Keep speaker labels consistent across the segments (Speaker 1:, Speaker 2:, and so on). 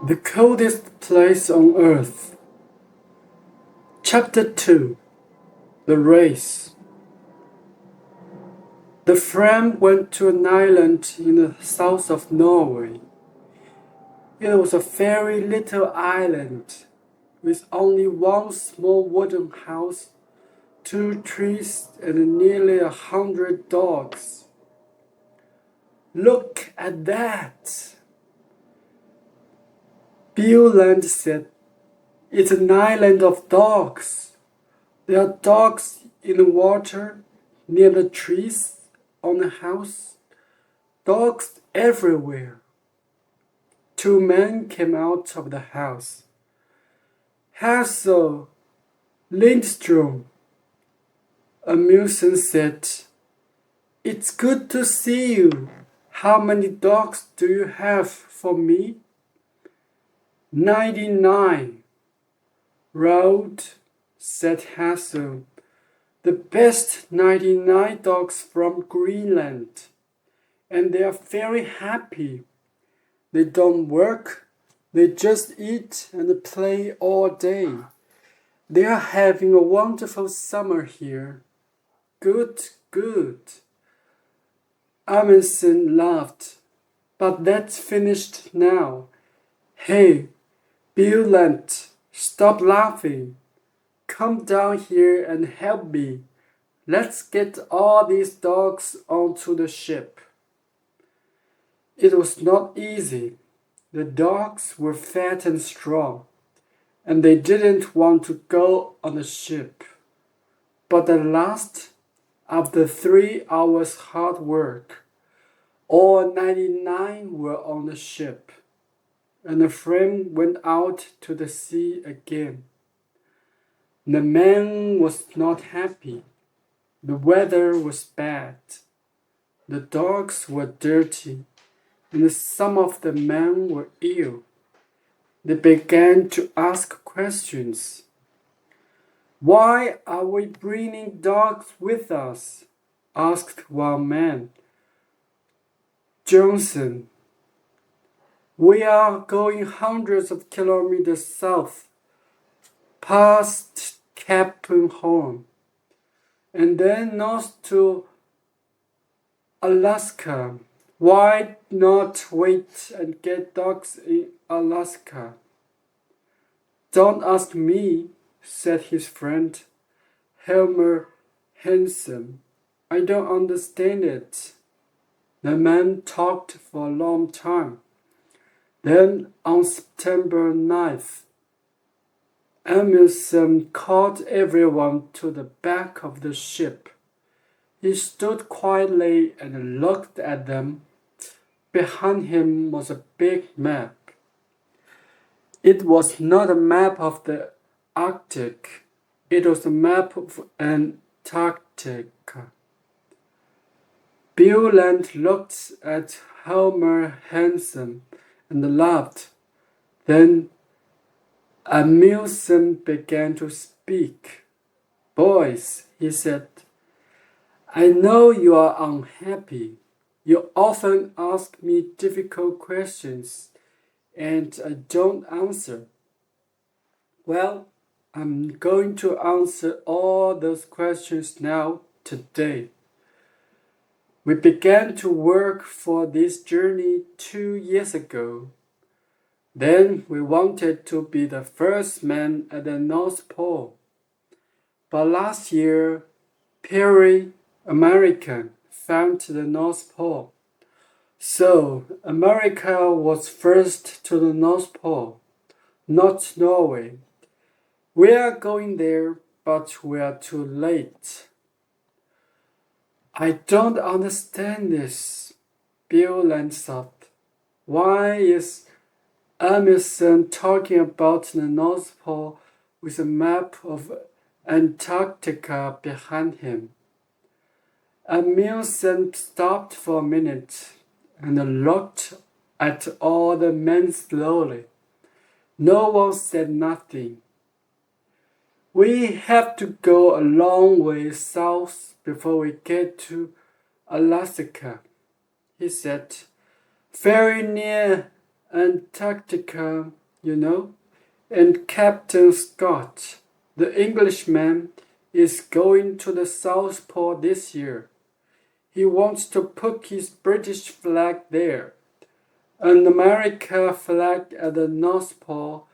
Speaker 1: The coldest place on earth. Chapter 2. The Race. The friend went to an island in the south of Norway. It was a very little island with only one small wooden house, 2 trees, and nearly 100 dogs. "Look at that," Bioland said. "It's an island of dogs. There are dogs in the water, near the trees, on the house. Dogs everywhere." 2 men came out of the house. "Hassel, Lindström," Amundsen said. "It's good to see you. How many dogs do you have for me?" 99. "Road," said Hassel. "The best 99 dogs from Greenland. And they are very happy. They don't work. They just eat and play all day. They are having a wonderful summer here." "Good, good." Amundsen laughed. "But that's finished now. Hey, Bioland, stop laughing. Come down here and help me. Let's get all these dogs onto the ship." It was not easy. The dogs were fat and strong, and they didn't want to go on the ship. But at last, after 3 hours' hard work, all 99 were on the ship, and the friend went out to the sea again. The man was not happy. The weather was bad. The dogs were dirty, and some of the men were ill. They began to ask questions. "Why are we bringing dogs with us?" asked one man. "Johnson, we are going hundreds of kilometers south, past Cape Horn, and then north to Alaska. Why not wait and get dogs in Alaska?" "Don't ask me," said his friend, Helmer Hansen. "I don't understand it." The man talked for a long time. Then, on September 9th, Amundsen called everyone to the back of the ship. He stood quietly and looked at them. Behind him was a big map. It was not a map of the Arctic. It was a map of Antarctica. Bioland looked at Helmer Hansen and laughed. Then Amundsen began to speak. "Boys," he said, "I know you are unhappy. You often ask me difficult questions, and I don't answer. Well, I'm going to answer all those questions now, today. We began to work for this journey 2 years ago. Then we wanted to be the first man at the North Pole. But last year, Perry, American, found the North Pole. So America was first to the North Pole, not Norway. We are going there, but we are too late." "I don't understand this," Bioland thought. "Why is Amundsen talking about the North Pole with a map of Antarctica behind him?" Amundsen stopped for a minute and looked at all the men slowly. No one said nothing. "We have to go a long way south before we get to Alaska," he said. "Very near Antarctica, you know, and Captain Scott, the Englishman, is going to the South Pole this year. He wants to put his British flag there, an American flag at the North Pole,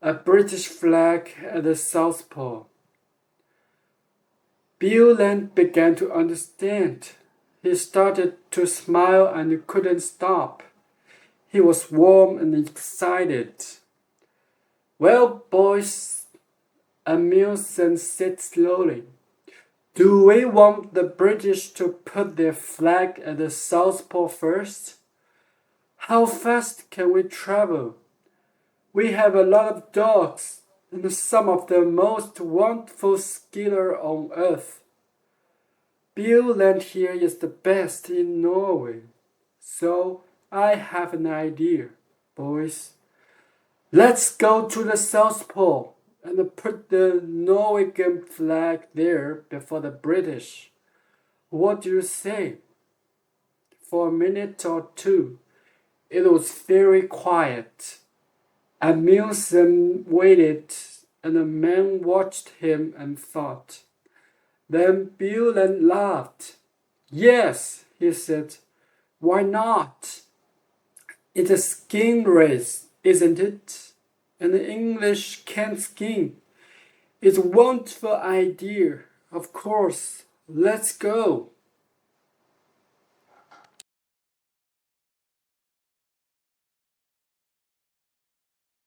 Speaker 1: a British flag at the South Pole. Bill then began to understand. He started to smile and couldn't stop. He was warm and excited. Well, boys, Amundsen said slowly, do we want the British to put their flag at the South Pole first? How fast can we travel? We have a lot of dogs and some of the most wonderful skiers on earth. Bill Land here is the best in Norway. So I have an idea, boys. Let's go to the South Pole and put the Norwegian flag there before the British. What do you say? For a minute or two, it was very quiet. Amundsen waited, and the man watched him and thought. Then Bill Land laughed. Yes, he said. Why not? It's a skiing race, isn't it? And the English can't ski. It's a wonderful idea. Of course, let's go.